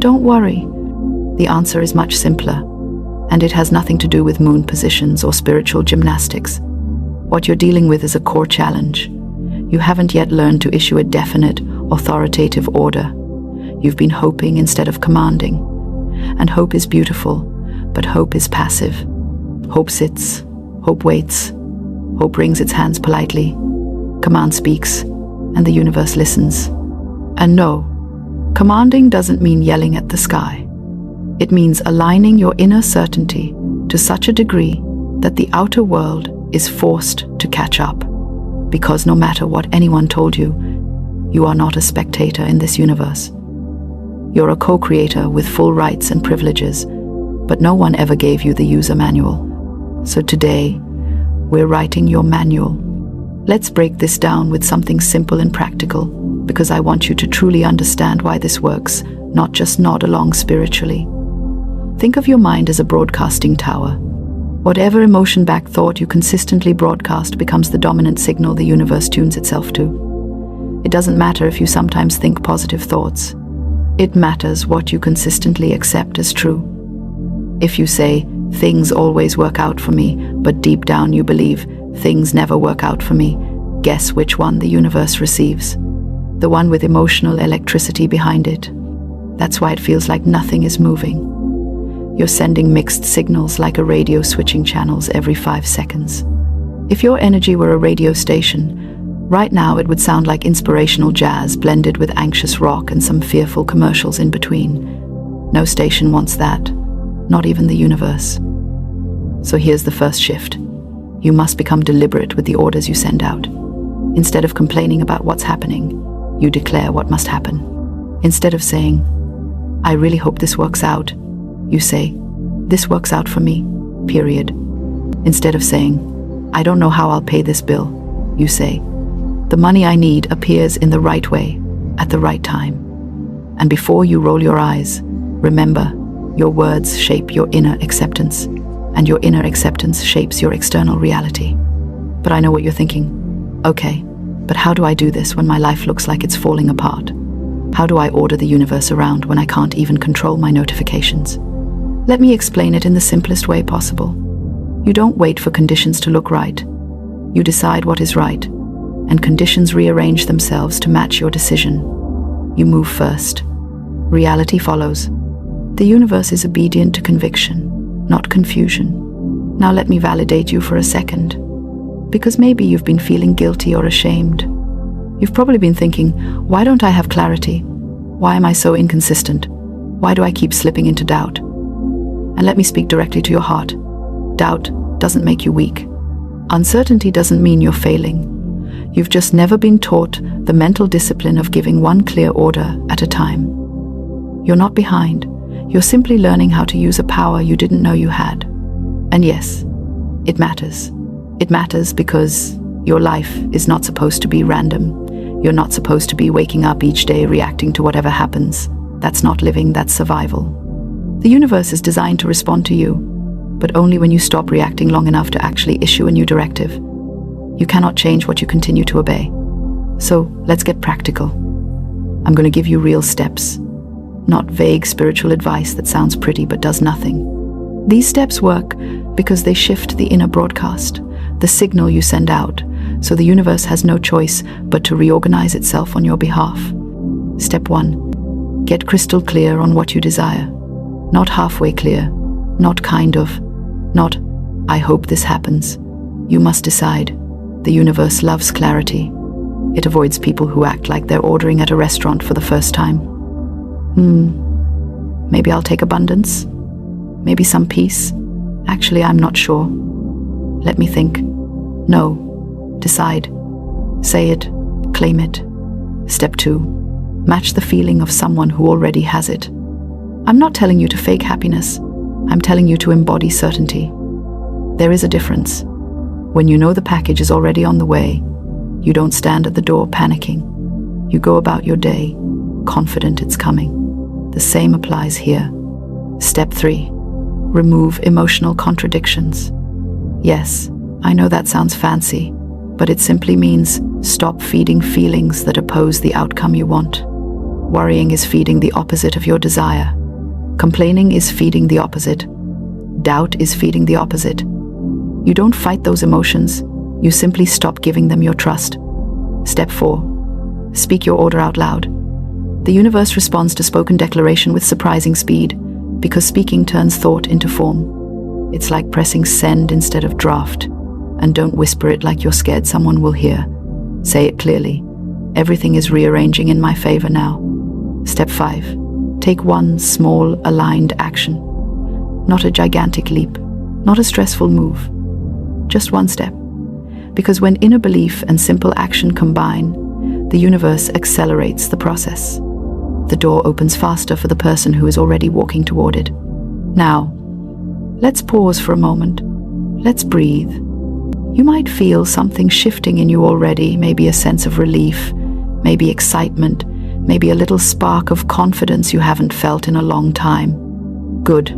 Don't worry. The answer is much simpler, and it has nothing to do with moon positions or spiritual gymnastics. What you're dealing with is a core challenge. You haven't yet learned to issue a definite, authoritative order. You've been hoping instead of commanding. And hope is beautiful, but hope is passive. Hope sits, hope waits, hope wrings its hands politely. Command speaks, and the universe listens. And no, commanding doesn't mean yelling at the sky. It means aligning your inner certainty to such a degree that the outer world is forced to catch up. Because no matter what anyone told you, you are not a spectator in this universe. You're a co-creator with full rights and privileges, but no one ever gave you the user manual. So today, we're writing your manual. Let's break this down with something simple and practical, because I want you to truly understand why this works, not just nod along spiritually. Think of your mind as a broadcasting tower. Whatever emotion-backed thought you consistently broadcast becomes the dominant signal the universe tunes itself to. It doesn't matter if you sometimes think positive thoughts. It matters what you consistently accept as true. If you say, "Things always work out for me," but deep down you believe, "Things never work out for me," guess which one the universe receives? The one with emotional electricity behind it. That's why it feels like nothing is moving. You're sending mixed signals like a radio switching channels every 5 seconds. If your energy were a radio station, right now it would sound like inspirational jazz blended with anxious rock and some fearful commercials in between. No station wants that, not even the universe. So here's the first shift. You must become deliberate with the orders you send out. Instead of complaining about what's happening, you declare what must happen. Instead of saying, "I really hope this works out," you say, "This works out for me, period." Instead of saying, "I don't know how I'll pay this bill," you say, "The money I need appears in the right way, at the right time." And before you roll your eyes, remember, your words shape your inner acceptance, and your inner acceptance shapes your external reality. But I know what you're thinking. Okay, but how do I do this when my life looks like it's falling apart? How do I order the universe around when I can't even control my notifications? Let me explain it in the simplest way possible. You don't wait for conditions to look right. You decide what is right, and conditions rearrange themselves to match your decision. You move first. Reality follows. The universe is obedient to conviction, not confusion. Now let me validate you for a second, because maybe you've been feeling guilty or ashamed. You've probably been thinking, why don't I have clarity? Why am I so inconsistent? Why do I keep slipping into doubt? And let me speak directly to your heart. Doubt doesn't make you weak. Uncertainty doesn't mean you're failing. You've just never been taught the mental discipline of giving one clear order at a time. You're not behind. You're simply learning how to use a power you didn't know you had. And yes, it matters. It matters because your life is not supposed to be random. You're not supposed to be waking up each day reacting to whatever happens. That's not living, that's survival. The universe is designed to respond to you, but only when you stop reacting long enough to actually issue a new directive. You cannot change what you continue to obey. So let's get practical. I'm going to give you real steps, not vague spiritual advice that sounds pretty but does nothing. These steps work because they shift the inner broadcast, the signal you send out, so the universe has no choice but to reorganize itself on your behalf. Step 1. Get crystal clear on what you desire. Not halfway clear, not kind of, not, "I hope this happens." You must decide. The universe loves clarity. It avoids people who act like they're ordering at a restaurant for the first time. Maybe I'll take abundance. Maybe some peace. Actually, I'm not sure. Let me think. No. Decide. Say it. Claim it. Step 2. Match the feeling of someone who already has it. I'm not telling you to fake happiness. I'm telling you to embody certainty. There is a difference. When you know the package is already on the way, you don't stand at the door panicking. You go about your day, confident it's coming. The same applies here. Step 3. Remove emotional contradictions. Yes, I know that sounds fancy, but it simply means stop feeding feelings that oppose the outcome you want. Worrying is feeding the opposite of your desire. Complaining is feeding the opposite. Doubt is feeding the opposite. You don't fight those emotions. You simply stop giving them your trust. Step 4. Speak your order out loud. The universe responds to spoken declaration with surprising speed, because speaking turns thought into form. It's like pressing send instead of draft. And don't whisper it like you're scared someone will hear. Say it clearly. Everything is rearranging in my favor now. Step 5. Take one small, aligned action. Not a gigantic leap, not a stressful move. Just one step. Because when inner belief and simple action combine, the universe accelerates the process. The door opens faster for the person who is already walking toward it. Now, let's pause for a moment. Let's breathe. You might feel something shifting in you already, maybe a sense of relief, maybe excitement, maybe a little spark of confidence you haven't felt in a long time. Good.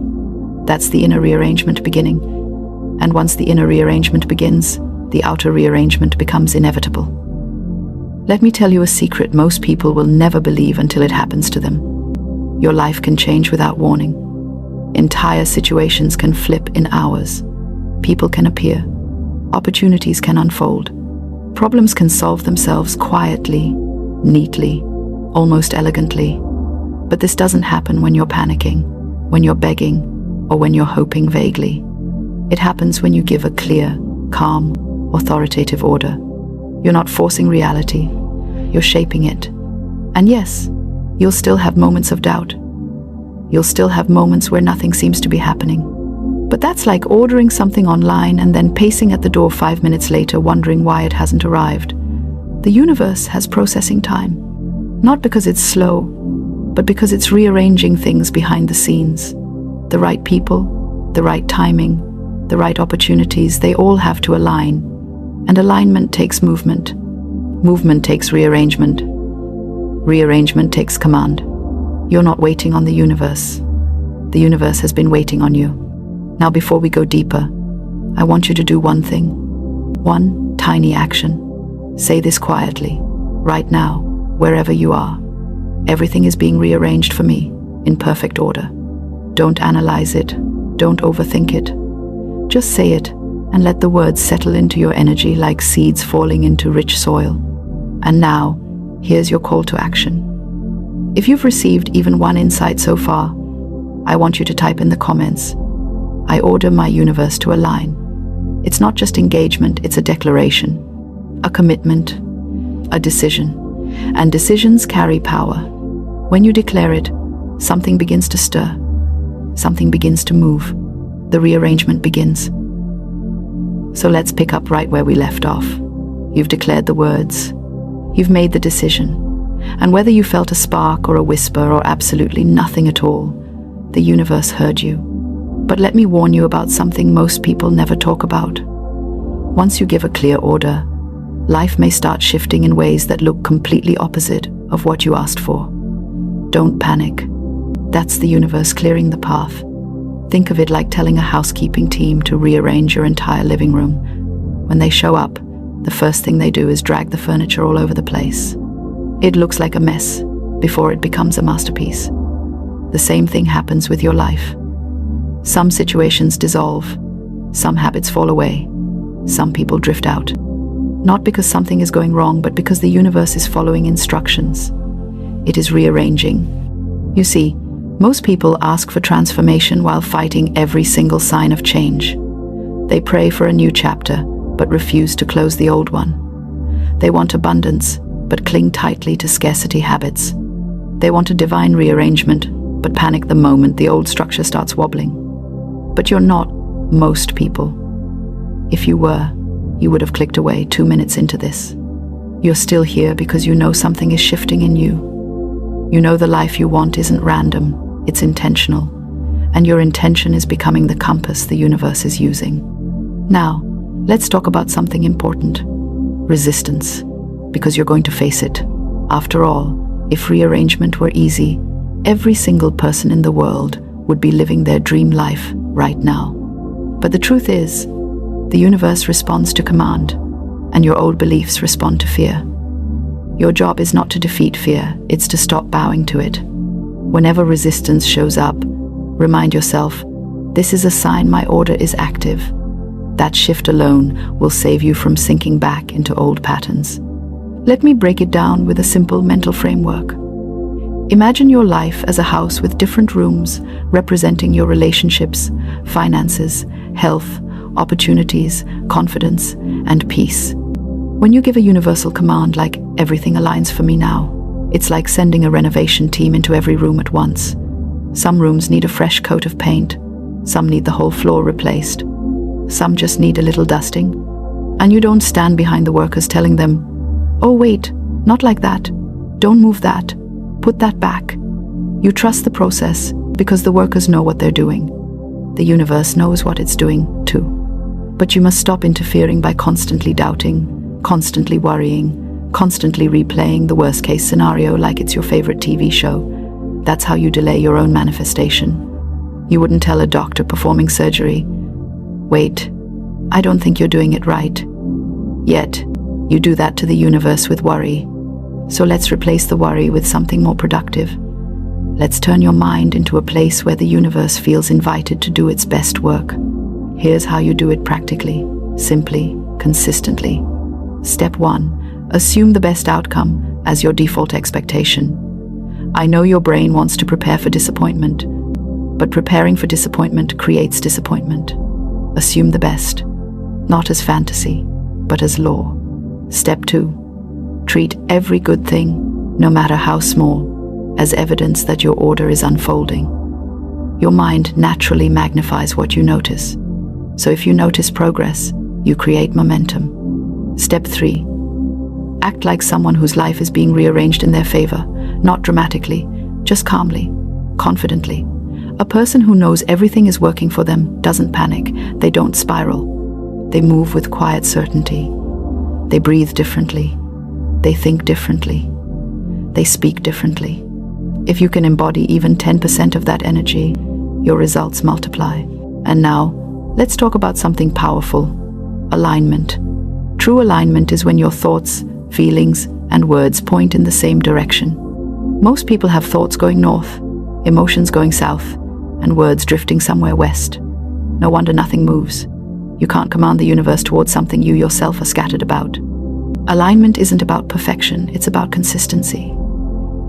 That's the inner rearrangement beginning. And once the inner rearrangement begins, the outer rearrangement becomes inevitable. Let me tell you a secret most people will never believe until it happens to them. Your life can change without warning. Entire situations can flip in hours. People can appear. Opportunities can unfold. Problems can solve themselves quietly, neatly, almost elegantly. But this doesn't happen when you're panicking, when you're begging, or when you're hoping vaguely. It happens when you give a clear, calm, authoritative order. You're not forcing reality, you're shaping it. And yes, you'll still have moments of doubt. You'll still have moments where nothing seems to be happening. But that's like ordering something online and then pacing at the door 5 minutes later wondering why it hasn't arrived. The universe has processing time. Not because it's slow, but because it's rearranging things behind the scenes. The right people, the right timing, the right opportunities, they all have to align. And alignment takes movement. Movement takes rearrangement. Rearrangement takes command. You're not waiting on the universe. The universe has been waiting on you. Now, before we go deeper, I want you to do one thing. One tiny action. Say this quietly, right now, wherever you are. Everything is being rearranged for me, in perfect order. Don't analyze it. Don't overthink it. Just say it, and let the words settle into your energy like seeds falling into rich soil. And now, here's your call to action. If you've received even one insight so far, I want you to type in the comments, I order my universe to align. It's not just engagement, it's a declaration, a commitment, a decision. And decisions carry power. When you declare it, something begins to stir. Something begins to move. The rearrangement begins. So let's pick up right where we left off. You've declared the words. You've made the decision. And whether you felt a spark or a whisper or absolutely nothing at all, the universe heard you. But let me warn you about something most people never talk about. Once you give a clear order, life may start shifting in ways that look completely opposite of what you asked for. Don't panic. That's the universe clearing the path. Think of it like telling a housekeeping team to rearrange your entire living room. When they show up, the first thing they do is drag the furniture all over the place. It looks like a mess before it becomes a masterpiece. The same thing happens with your life. Some situations dissolve, some habits fall away, some people drift out. Not because something is going wrong, but because the universe is following instructions. It is rearranging. You see, most people ask for transformation while fighting every single sign of change. They pray for a new chapter, but refuse to close the old one. They want abundance, but cling tightly to scarcity habits. They want a divine rearrangement, but panic the moment the old structure starts wobbling. But you're not most people. If you were, you would have clicked away 2 minutes into this. You're still here because you know something is shifting in you. You know the life you want isn't random, it's intentional. And your intention is becoming the compass the universe is using. Now, let's talk about something important. Resistance. Because you're going to face it. After all, if rearrangement were easy, every single person in the world would be living their dream life right now. But the truth is, the universe responds to command, and your old beliefs respond to fear. Your job is not to defeat fear, it's to stop bowing to it. Whenever resistance shows up, remind yourself, this is a sign my order is active. That shift alone will save you from sinking back into old patterns. Let me break it down with a simple mental framework. Imagine your life as a house with different rooms representing your relationships, finances, health, opportunities, confidence, and peace. When you give a universal command like, everything aligns for me now, it's like sending a renovation team into every room at once. Some rooms need a fresh coat of paint, some need the whole floor replaced, some just need a little dusting. And you don't stand behind the workers telling them, oh wait, not like that, don't move that, put that back. You trust the process because the workers know what they're doing. The universe knows what it's doing too. But you must stop interfering by constantly doubting, constantly worrying, constantly replaying the worst-case scenario like it's your favorite TV show. That's how you delay your own manifestation. You wouldn't tell a doctor performing surgery, wait, I don't think you're doing it right. Yet, you do that to the universe with worry. So let's replace the worry with something more productive. Let's turn your mind into a place where the universe feels invited to do its best work. Here's how you do it practically, simply, consistently. Step 1. Assume the best outcome as your default expectation. I know your brain wants to prepare for disappointment, but preparing for disappointment creates disappointment. Assume the best, not as fantasy, but as law. Step 2. Treat every good thing, no matter how small, as evidence that your order is unfolding. Your mind naturally magnifies what you notice. So if you notice progress, you create momentum. Step 3. Act like someone whose life is being rearranged in their favor, not dramatically, just calmly, confidently. A person who knows everything is working for them doesn't panic, they don't spiral. They move with quiet certainty. They breathe differently. They think differently. They speak differently. If you can embody even 10% of that energy, your results multiply. And now, let's talk about something powerful: alignment. True alignment is when your thoughts, feelings, and words point in the same direction. Most people have thoughts going north, emotions going south, and words drifting somewhere west. No wonder nothing moves. You can't command the universe towards something you yourself are scattered about. Alignment isn't about perfection, it's about consistency.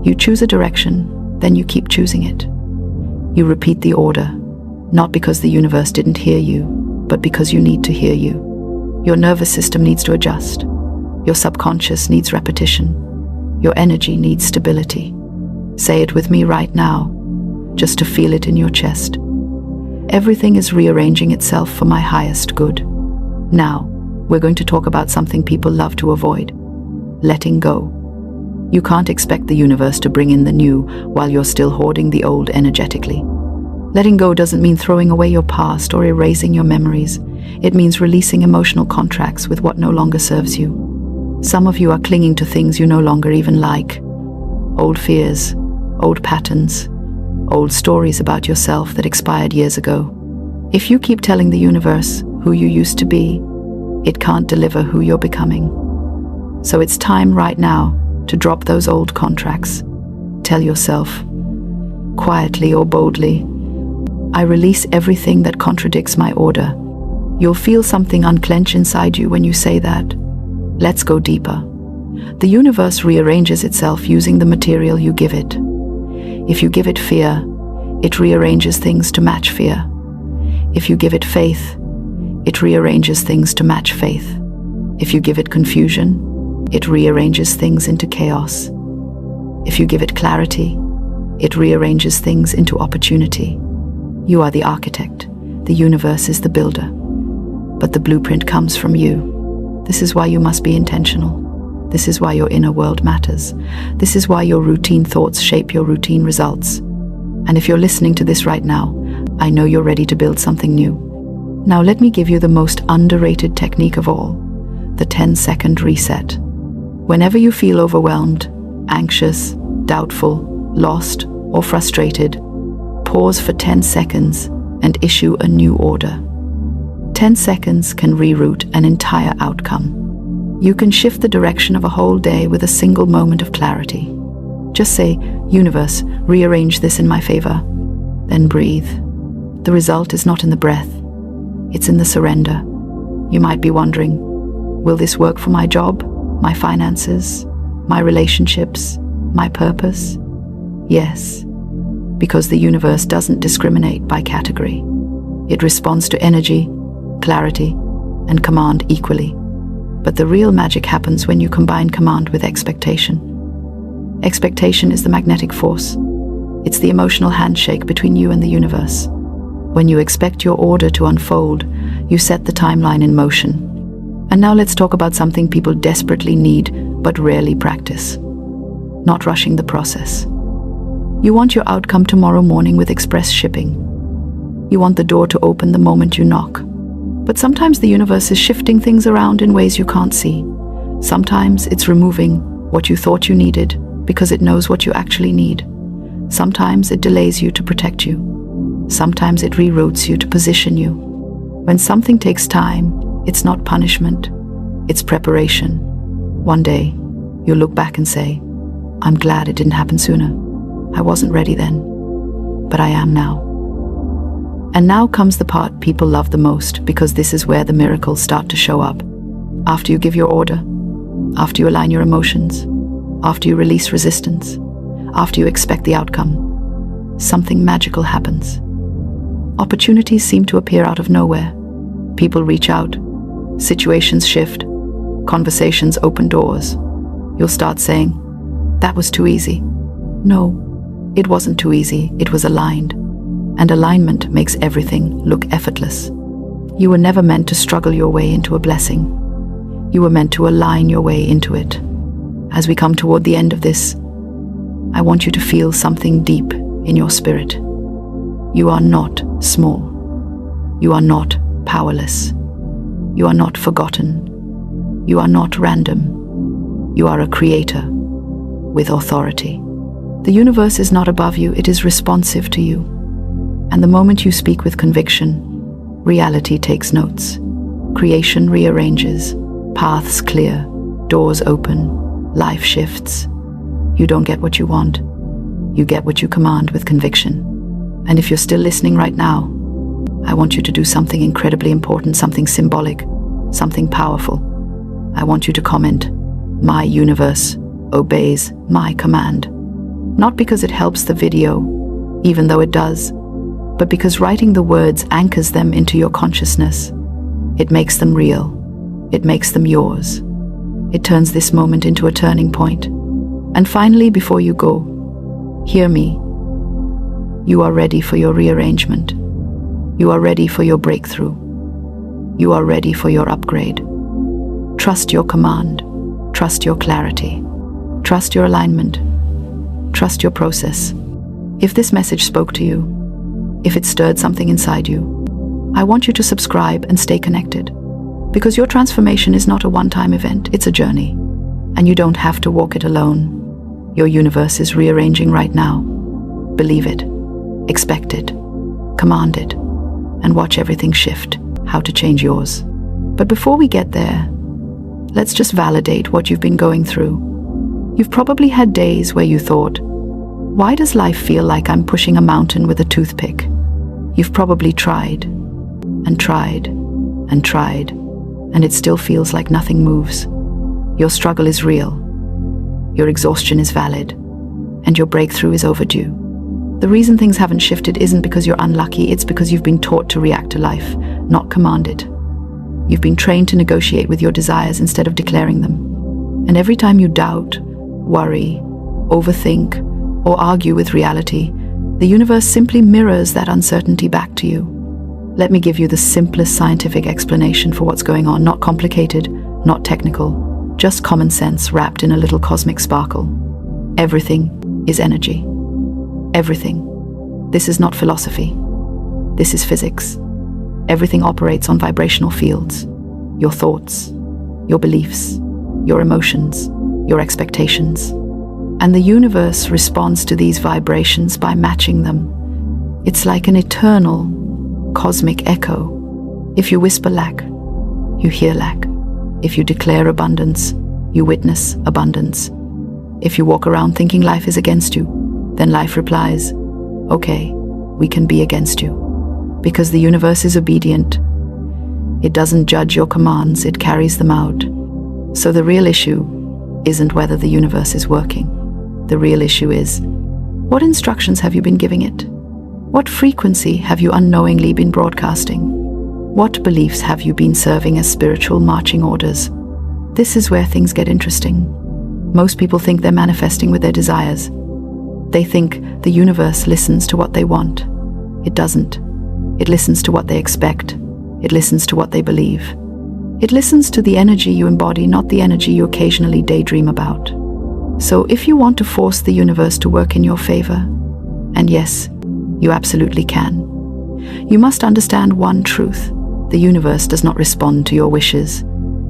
You choose a direction, then you keep choosing it. You repeat the order, not because the universe didn't hear you, but because you need to hear you. Your nervous system needs to adjust. Your subconscious needs repetition. Your energy needs stability. Say it with me right now, just to feel it in your chest. Everything is rearranging itself for my highest good. Now, we're going to talk about something people love to avoid: letting go. You can't expect the universe to bring in the new while you're still hoarding the old energetically. Letting go doesn't mean throwing away your past or erasing your memories. It means releasing emotional contracts with what no longer serves you. Some of you are clinging to things you no longer even like. Old fears, old patterns, old stories about yourself that expired years ago. If you keep telling the universe who you used to be, it can't deliver who you're becoming. So it's time right now to drop those old contracts. Tell yourself, quietly or boldly, I release everything that contradicts my order. You'll feel something unclench inside you when you say that. Let's go deeper. The universe rearranges itself using the material you give it. If you give it fear, it rearranges things to match fear. If you give it faith, it rearranges things to match faith. If you give it confusion, it rearranges things into chaos. If you give it clarity, it rearranges things into opportunity. You are the architect. The universe is the builder. But the blueprint comes from you. This is why you must be intentional. This is why your inner world matters. This is why your routine thoughts shape your routine results. And if you're listening to this right now, I know you're ready to build something new. Now let me give you the most underrated technique of all, the 10-second reset. Whenever you feel overwhelmed, anxious, doubtful, lost, or frustrated, pause for 10 seconds and issue a new order. 10 seconds can reroute an entire outcome. You can shift the direction of a whole day with a single moment of clarity. Just say, "Universe, rearrange this in my favor." Then breathe. The result is not in the breath. It's in the surrender. You might be wondering, will this work for my job, my finances, my relationships, my purpose? Yes, because the universe doesn't discriminate by category. It responds to energy, clarity, and command equally. But the real magic happens when you combine command with expectation. Expectation is the magnetic force. It's the emotional handshake between you and the universe. When you expect your order to unfold, you set the timeline in motion. And now let's talk about something people desperately need but rarely practice. Not rushing the process. You want your outcome tomorrow morning with express shipping. You want the door to open the moment you knock. But sometimes the universe is shifting things around in ways you can't see. Sometimes it's removing what you thought you needed because it knows what you actually need. Sometimes it delays you to protect you. Sometimes it reroutes you to position you. When something takes time, it's not punishment, it's preparation. One day, you'll look back and say, "I'm glad it didn't happen sooner. I wasn't ready then, but I am now." And now comes the part people love the most, because this is where the miracles start to show up. After you give your order, after you align your emotions, after you release resistance, after you expect the outcome, something magical happens. Opportunities seem to appear out of nowhere. People reach out, situations shift, conversations open doors. You'll start saying, "That was too easy." No, it wasn't too easy, it was aligned. And alignment makes everything look effortless. You were never meant to struggle your way into a blessing. You were meant to align your way into it. As we come toward the end of this, I want you to feel something deep in your spirit. You are not small. You are not powerless. You are not forgotten. You are not random. You are a creator with authority. The universe is not above you, it is responsive to you. And the moment you speak with conviction, reality takes notes. Creation rearranges, paths clear, doors open, life shifts. You don't get what you want. You get what you command with conviction. And if you're still listening right now, I want you to do something incredibly important, something symbolic, something powerful. I want you to comment, "My universe obeys my command." Not because it helps the video, even though it does, but because writing the words anchors them into your consciousness. It makes them real. It makes them yours. It turns this moment into a turning point. And finally, before you go, hear me. You are ready for your rearrangement. You are ready for your breakthrough. You are ready for your upgrade. Trust your command. Trust your clarity. Trust your alignment. Trust your process. If this message spoke to you, if it stirred something inside you, I want you to subscribe and stay connected. Because your transformation is not a one-time event, it's a journey. And you don't have to walk it alone. Your universe is rearranging right now. Believe it, expect it, command it, and watch everything shift, how to change yours. But before we get there, let's just validate what you've been going through. You've probably had days where you thought, "Why does life feel like I'm pushing a mountain with a toothpick?" You've probably tried, and tried, and tried, and it still feels like nothing moves. Your struggle is real. Your exhaustion is valid, and your breakthrough is overdue. The reason things haven't shifted isn't because you're unlucky, it's because you've been taught to react to life, not command it. You've been trained to negotiate with your desires instead of declaring them. And every time you doubt, worry, overthink, or argue with reality, the universe simply mirrors that uncertainty back to you. Let me give you the simplest scientific explanation for what's going on, not complicated, not technical, just common sense wrapped in a little cosmic sparkle. Everything is energy. Everything. This is not philosophy. This is physics. Everything operates on vibrational fields. Your thoughts, your beliefs, your emotions, your expectations. And the universe responds to these vibrations by matching them. It's like an eternal cosmic echo. If you whisper lack, you hear lack. If you declare abundance, you witness abundance. If you walk around thinking life is against you, then life replies, okay, we can be against you. Because the universe is obedient. It doesn't judge your commands, it carries them out. So the real issue isn't whether the universe is working. The real issue is, what instructions have you been giving it? What frequency have you unknowingly been broadcasting? What beliefs have you been serving as spiritual marching orders? This is where things get interesting. Most people think they're manifesting with their desires. They think the universe listens to what they want. It doesn't. It listens to what they expect. It listens to what they believe. It listens to the energy you embody, not the energy you occasionally daydream about. So if you want to force the universe to work in your favor, and yes, you absolutely can, you must understand one truth. The universe does not respond to your wishes.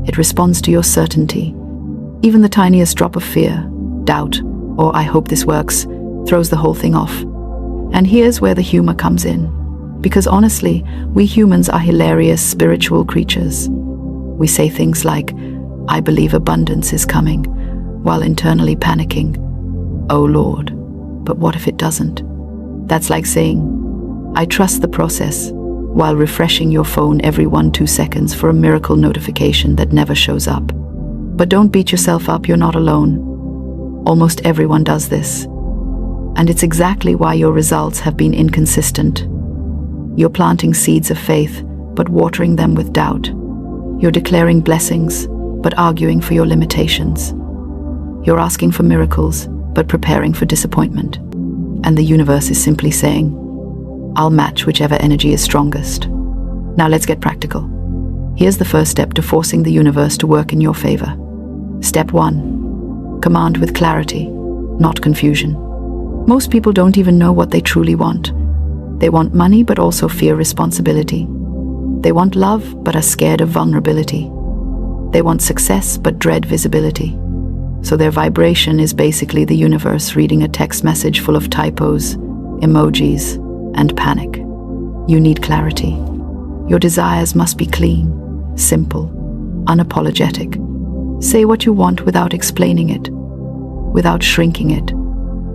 It responds to your certainty. Even the tiniest drop of fear, doubt, or I hope this works, throws the whole thing off. And here's where the humor comes in. Because honestly, we humans are hilarious spiritual creatures. We say things like, I believe abundance is coming, while internally panicking, oh Lord, but what if it doesn't? That's like saying, I trust the process, while refreshing your phone every 1-2 seconds for a miracle notification that never shows up. But don't beat yourself up, you're not alone. Almost everyone does this. And it's exactly why your results have been inconsistent. You're planting seeds of faith, but watering them with doubt. You're declaring blessings, but arguing for your limitations. You're asking for miracles, but preparing for disappointment. And the universe is simply saying, I'll match whichever energy is strongest. Now let's get practical. Here's the first step to forcing the universe to work in your favor. Step 1. Command with clarity, not confusion. Most people don't even know what they truly want. They want money, but also fear responsibility. They want love, but are scared of vulnerability. They want success, but dread visibility. So their vibration is basically the universe reading a text message full of typos, emojis, and panic. You need clarity. Your desires must be clean, simple, unapologetic. Say what you want without explaining it, without shrinking it,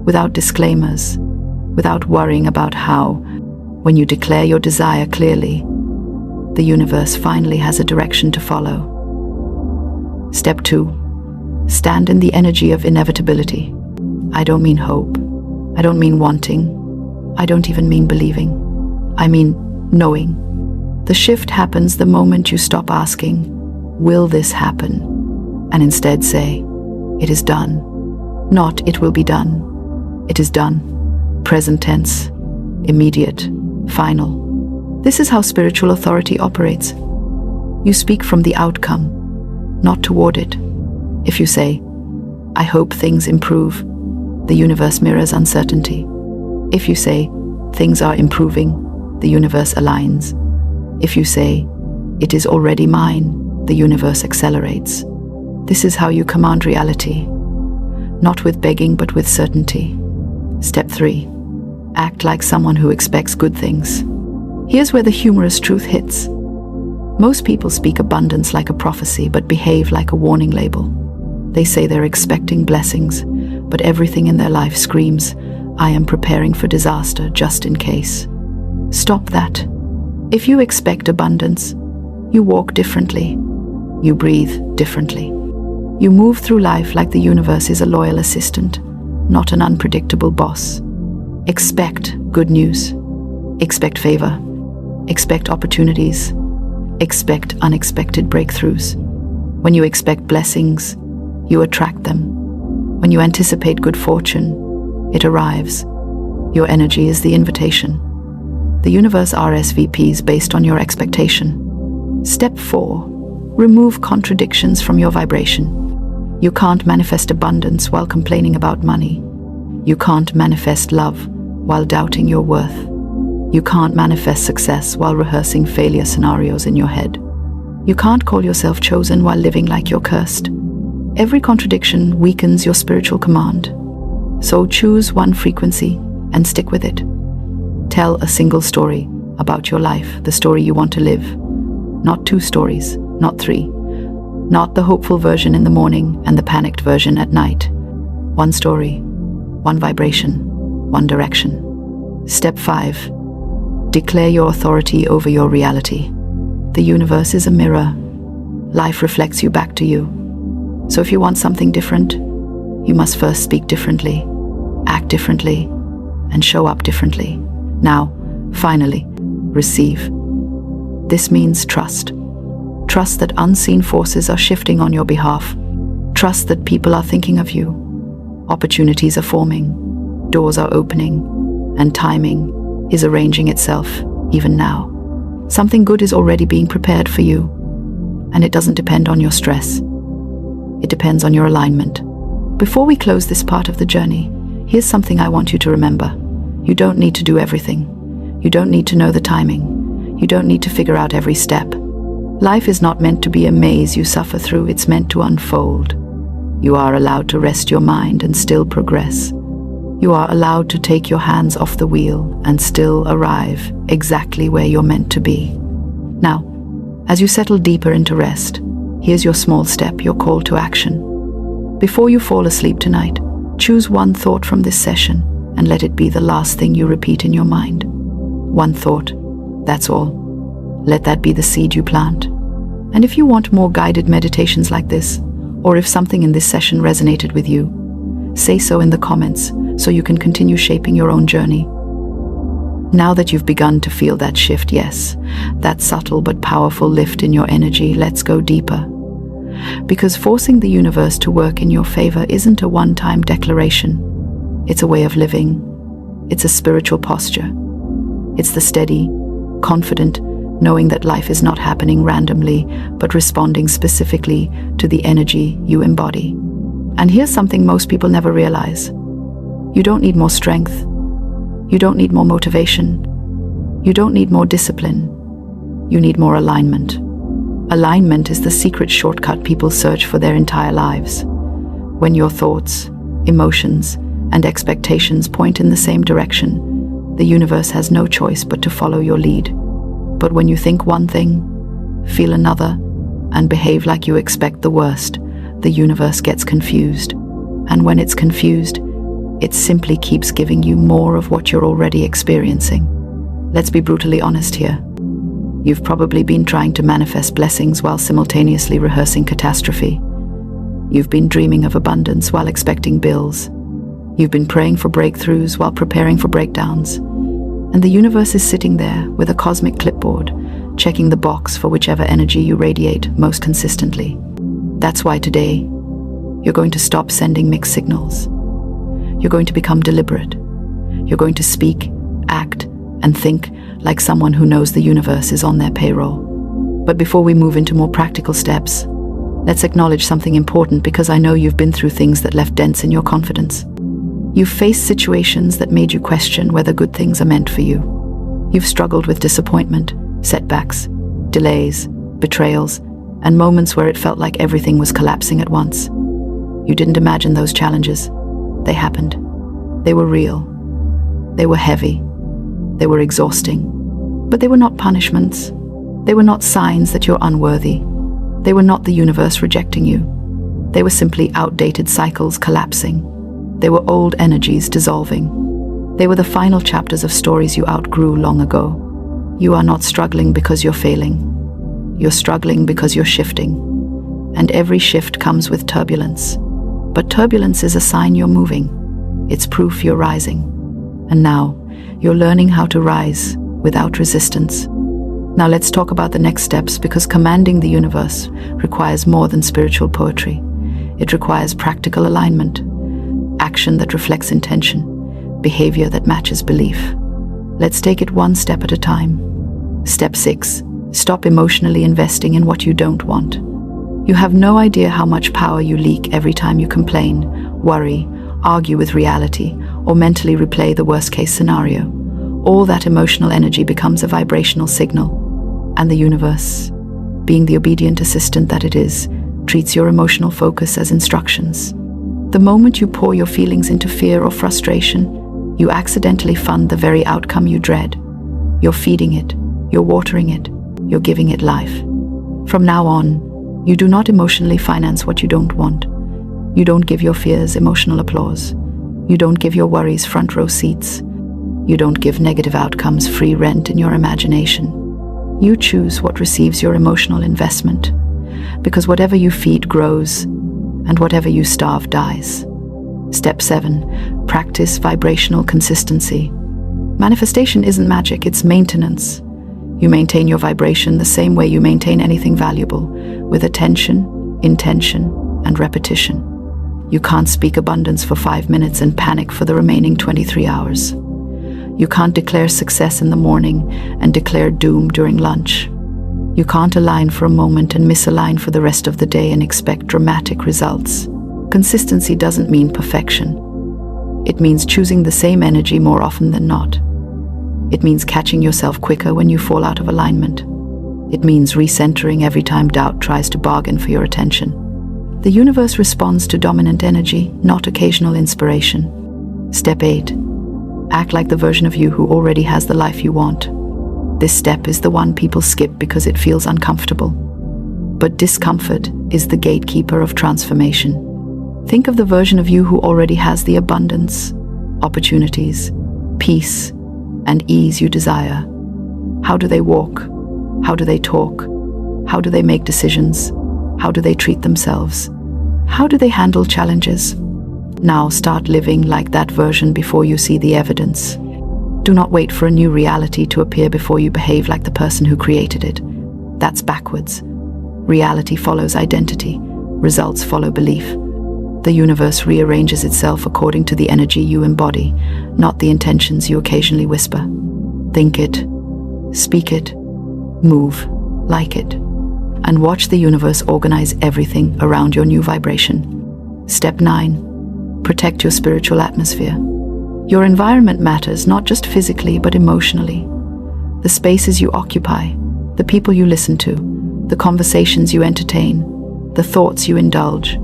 without disclaimers, without worrying about how. When you declare your desire clearly, the universe finally has a direction to follow. Step 2. Stand in the energy of inevitability. I don't mean hope. I don't mean wanting. I don't even mean believing. I mean knowing. The shift happens the moment you stop asking, will this happen? And instead say, it is done. Not it will be done. It is done. Present tense. Immediate. Final. This is how spiritual authority operates. You speak from the outcome, not toward it. If you say, I hope things improve, the universe mirrors uncertainty. If you say, things are improving, the universe aligns. If you say, it is already mine, the universe accelerates. This is how you command reality, not with begging but with certainty. Step 3. Act like someone who expects good things. Here's where the humorous truth hits. Most people speak abundance like a prophecy but behave like a warning label. They say they're expecting blessings, but everything in their life screams, I am preparing for disaster just in case. Stop that. If you expect abundance, you walk differently. You breathe differently. You move through life like the universe is a loyal assistant, not an unpredictable boss. Expect good news. Expect favor. Expect opportunities. Expect unexpected breakthroughs. When you expect blessings, you attract them. When you anticipate good fortune, it arrives. Your energy is the invitation. The universe RSVPs based on your expectation. Step 4. Remove contradictions from your vibration. You can't manifest abundance while complaining about money. You can't manifest love while doubting your worth. You can't manifest success while rehearsing failure scenarios in your head. You can't call yourself chosen while living like you're cursed. Every contradiction weakens your spiritual command. So choose one frequency and stick with it. Tell a single story about your life, the story you want to live. Not 2 stories, not 3. Not the hopeful version in the morning and the panicked version at night. One story, one vibration, one direction. Step 5. Declare your authority over your reality. The universe is a mirror. Life reflects you back to you. So if you want something different, you must first speak differently, act differently, and show up differently. Now, finally, receive. This means trust. Trust that unseen forces are shifting on your behalf. Trust that people are thinking of you. Opportunities are forming, doors are opening, and timing is arranging itself even now. Something good is already being prepared for you, and it doesn't depend on your stress. It depends on your alignment. Before we close this part of the journey, here's something I want you to remember. You don't need to do everything. You don't need to know the timing. You don't need to figure out every step. Life is not meant to be a maze you suffer through. It's meant to unfold. You are allowed to rest your mind and still progress. You are allowed to take your hands off the wheel and still arrive exactly where you're meant to be. Now, as you settle deeper into rest, here's your small step, your call to action. Before you fall asleep tonight, choose one thought from this session and let it be the last thing you repeat in your mind. One thought, that's all. Let that be the seed you plant. And if you want more guided meditations like this, or if something in this session resonated with you, say so in the comments so you can continue shaping your own journey. Now that you've begun to feel that shift, yes, that subtle but powerful lift in your energy, let's go deeper. Because forcing the universe to work in your favor isn't a one-time declaration. It's a way of living. It's a spiritual posture. It's the steady, confident, knowing that life is not happening randomly, but responding specifically to the energy you embody. And here's something most people never realize. You don't need more strength. You don't need more motivation. You don't need more discipline. You need more alignment. Alignment is the secret shortcut people search for their entire lives. When your thoughts, emotions, and expectations point in the same direction, the universe has no choice but to follow your lead. But when you think one thing, feel another, and behave like you expect the worst, the universe gets confused. And when it's confused, it simply keeps giving you more of what you're already experiencing. Let's be brutally honest here. You've probably been trying to manifest blessings while simultaneously rehearsing catastrophe. You've been dreaming of abundance while expecting bills. You've been praying for breakthroughs while preparing for breakdowns. And the universe is sitting there with a cosmic clipboard, checking the box for whichever energy you radiate most consistently. That's why today, you're going to stop sending mixed signals. You're going to become deliberate. You're going to speak, act, and think like someone who knows the universe is on their payroll. But before we move into more practical steps, let's acknowledge something important, because I know you've been through things that left dents in your confidence. You've faced situations that made you question whether good things are meant for you. You've struggled with disappointment, setbacks, delays, betrayals, and moments where it felt like everything was collapsing at once. You didn't imagine those challenges. They happened. They were real. They were heavy. They were exhausting. But they were not punishments. They were not signs that you're unworthy. They were not the universe rejecting you. They were simply outdated cycles collapsing. They were old energies dissolving. They were the final chapters of stories you outgrew long ago. You are not struggling because you're failing. You're struggling because you're shifting. And every shift comes with turbulence. But turbulence is a sign you're moving. It's proof you're rising. And now, you're learning how to rise without resistance. Now let's talk about the next steps, because commanding the universe requires more than spiritual poetry. It requires practical alignment, action that reflects intention, behavior that matches belief. Let's take it one step at a time. Step 6. Stop emotionally investing in what you don't want. You have no idea how much power you leak every time you complain, worry, argue with reality, or mentally replay the worst-case scenario. All that emotional energy becomes a vibrational signal, and the universe, being the obedient assistant that it is, treats your emotional focus as instructions. The moment you pour your feelings into fear or frustration, you accidentally fund the very outcome you dread. You're feeding it, you're watering it, you're giving it life. From now on, You do not emotionally finance what you don't want. You don't give your fears emotional applause. You don't give your worries front row seats. You don't give negative outcomes free rent in your imagination. You choose what receives your emotional investment, because whatever you feed grows, and whatever you starve dies. Step 7. Practice vibrational consistency. Manifestation isn't magic, it's maintenance. You maintain your vibration the same way you maintain anything valuable, with attention, intention, and repetition. You can't speak abundance for 5 minutes and panic for the remaining 23 hours. You can't declare success in the morning and declare doom during lunch. You can't align for a moment and misalign for the rest of the day and expect dramatic results. Consistency doesn't mean perfection. It means choosing the same energy more often than not. It means catching yourself quicker when you fall out of alignment. It means recentering every time doubt tries to bargain for your attention. The universe responds to dominant energy, not occasional inspiration. Step 8. Act like the version of you who already has the life you want. This step is the one people skip because it feels uncomfortable. But discomfort is the gatekeeper of transformation. Think of the version of you who already has the abundance, opportunities, peace, and ease you desire. How do they walk? How do they talk? How do they make decisions? How do they treat themselves? How do they handle challenges? Now start living like that version before you see the evidence. Do not wait for a new reality to appear before you behave like the person who created it. That's backwards. Reality follows identity. Results follow belief. The universe rearranges itself according to the energy you embody, not the intentions you occasionally whisper. Think it, speak it, move like it, and watch the universe organize everything around your new vibration. Step 9. Protect your spiritual atmosphere. Your environment matters not just physically but emotionally. The spaces you occupy, the people you listen to, the conversations you entertain, the thoughts you indulge,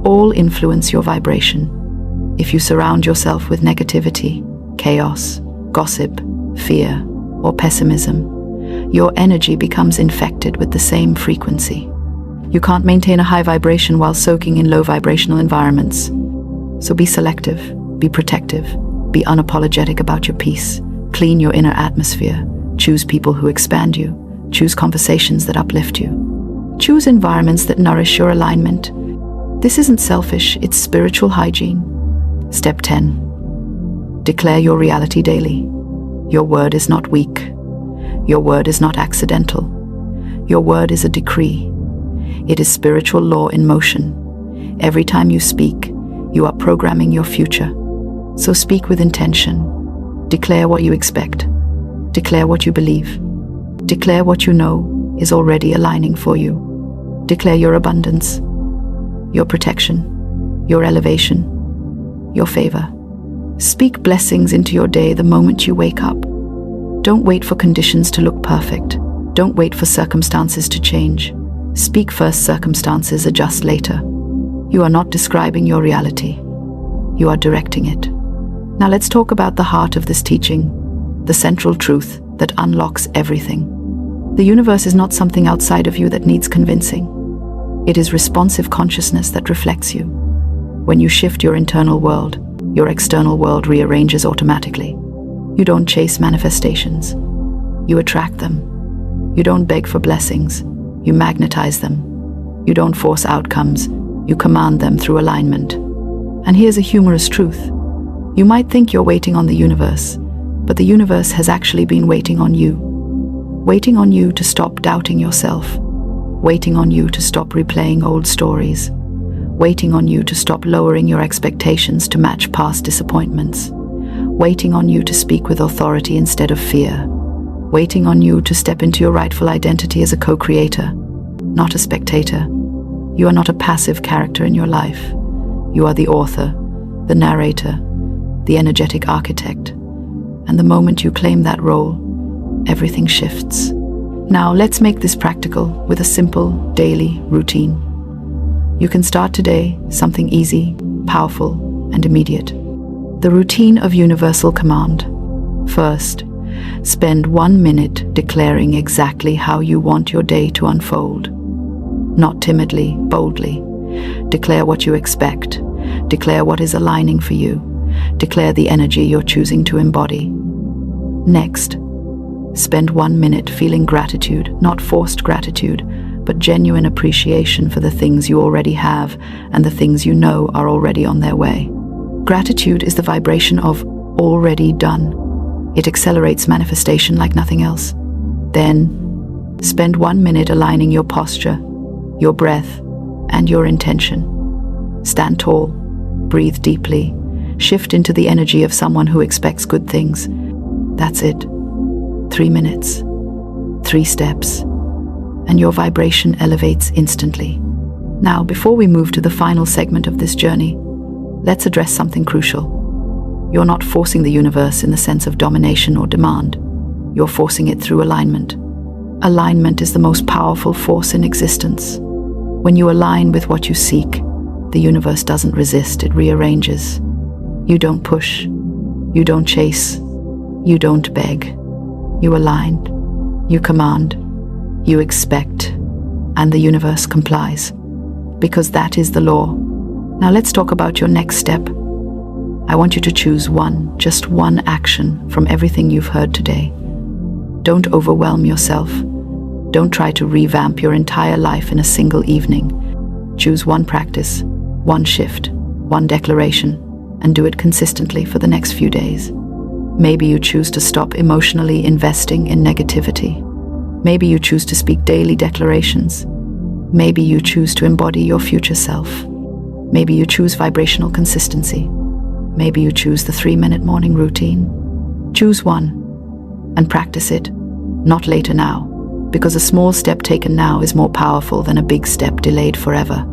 all influence your vibration. If you surround yourself with negativity, chaos, gossip, fear, or pessimism, your energy becomes infected with the same frequency. You can't maintain a high vibration while soaking in low vibrational environments. So be selective, be protective, be unapologetic about your peace. Clean your inner atmosphere. Choose people who expand you. Choose conversations that uplift you. Choose environments that nourish your alignment. This isn't selfish, it's spiritual hygiene. Step 10. Declare your reality daily. Your word is not weak. Your word is not accidental. Your word is a decree. It is spiritual law in motion. Every time you speak, you are programming your future. So speak with intention. Declare what you expect. Declare what you believe. Declare what you know is already aligning for you. Declare your abundance, your protection, your elevation, your favor. Speak blessings into your day the moment you wake up. Don't wait for conditions to look perfect. Don't wait for circumstances to change. Speak first, circumstances adjust later. You are not describing your reality. You are directing it. Now let's talk about the heart of this teaching, the central truth that unlocks everything. The universe is not something outside of you that needs convincing. It is responsive consciousness that reflects you. When you shift your internal world, your external world rearranges automatically. You don't chase manifestations. You attract them. You don't beg for blessings. You magnetize them. You don't force outcomes. You command them through alignment. And here's a humorous truth. You might think you're waiting on the universe, but the universe has actually been waiting on you. Waiting on you to stop doubting yourself. Waiting on you to stop replaying old stories. Waiting on you to stop lowering your expectations to match past disappointments. Waiting on you to speak with authority instead of fear. Waiting on you to step into your rightful identity as a co-creator, not a spectator. You are not a passive character in your life. You are the author, the narrator, the energetic architect. And the moment you claim that role, everything shifts. Now let's make this practical with a simple daily routine. You can start today something easy, powerful, and immediate. The routine of universal command. First, spend 1 minute declaring exactly how you want your day to unfold. Not timidly, boldly. Declare what you expect. Declare what is aligning for you. Declare the energy you're choosing to embody. Next, spend 1 minute feeling gratitude, not forced gratitude, but genuine appreciation for the things you already have and the things you know are already on their way. Gratitude is the vibration of already done. It accelerates manifestation like nothing else. Then, spend 1 minute aligning your posture, your breath, and your intention. Stand tall, breathe deeply, shift into the energy of someone who expects good things. That's it. 3 minutes, 3 steps, and your vibration elevates instantly. Now, before we move to the final segment of this journey, let's address something crucial. You're not forcing the universe in the sense of domination or demand. You're forcing it through alignment. Alignment is the most powerful force in existence. When you align with what you seek, the universe doesn't resist, it rearranges. You don't push, you don't chase, you don't beg. You align, you command, you expect, and the universe complies. Because that is the law. Now let's talk about your next step. I want you to choose just one action from everything you've heard today. Don't overwhelm yourself. Don't try to revamp your entire life in a single evening. Choose one practice, one shift, one declaration, and do it consistently for the next few days. Maybe you choose to stop emotionally investing in negativity. Maybe you choose to speak daily declarations. Maybe you choose to embody your future self. Maybe you choose vibrational consistency. Maybe you choose the 3-minute morning routine. Choose one and practice it, not later now, because a small step taken now is more powerful than a big step delayed forever.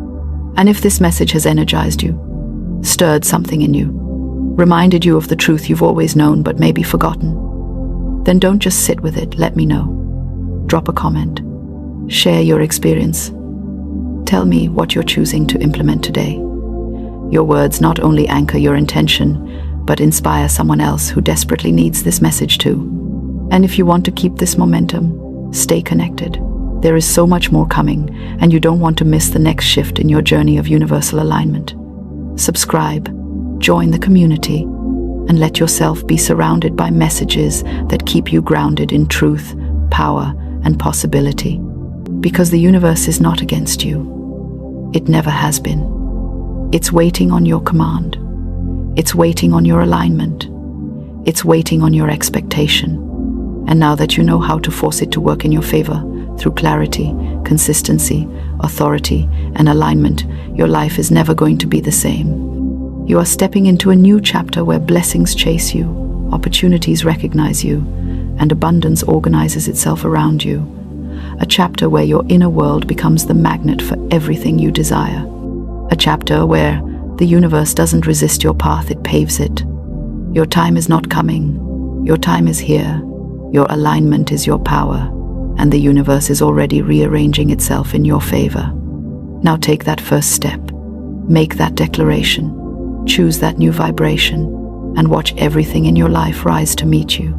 And if this message has energized you, stirred something in you, reminded you of the truth you've always known but maybe forgotten, then don't just sit with it, let me know. Drop a comment. Share your experience. Tell me what you're choosing to implement today. Your words not only anchor your intention, but inspire someone else who desperately needs this message too. And if you want to keep this momentum, stay connected. There is so much more coming, and you don't want to miss the next shift in your journey of universal alignment. Subscribe, join the community, and let yourself be surrounded by messages that keep you grounded in truth, power, and possibility. Because the universe is not against you. It never has been. It's waiting on your command. It's waiting on your alignment. It's waiting on your expectation. And now that you know how to force it to work in your favor, through clarity, consistency, authority, and alignment, your life is never going to be the same. You are stepping into a new chapter where blessings chase you, opportunities recognize you, and abundance organizes itself around you. A chapter where your inner world becomes the magnet for everything you desire. A chapter where the universe doesn't resist your path, it paves it. Your time is not coming. Your time is here. Your alignment is your power, and the universe is already rearranging itself in your favor. Now take that first step. Make that declaration. Choose that new vibration, and watch everything in your life rise to meet you.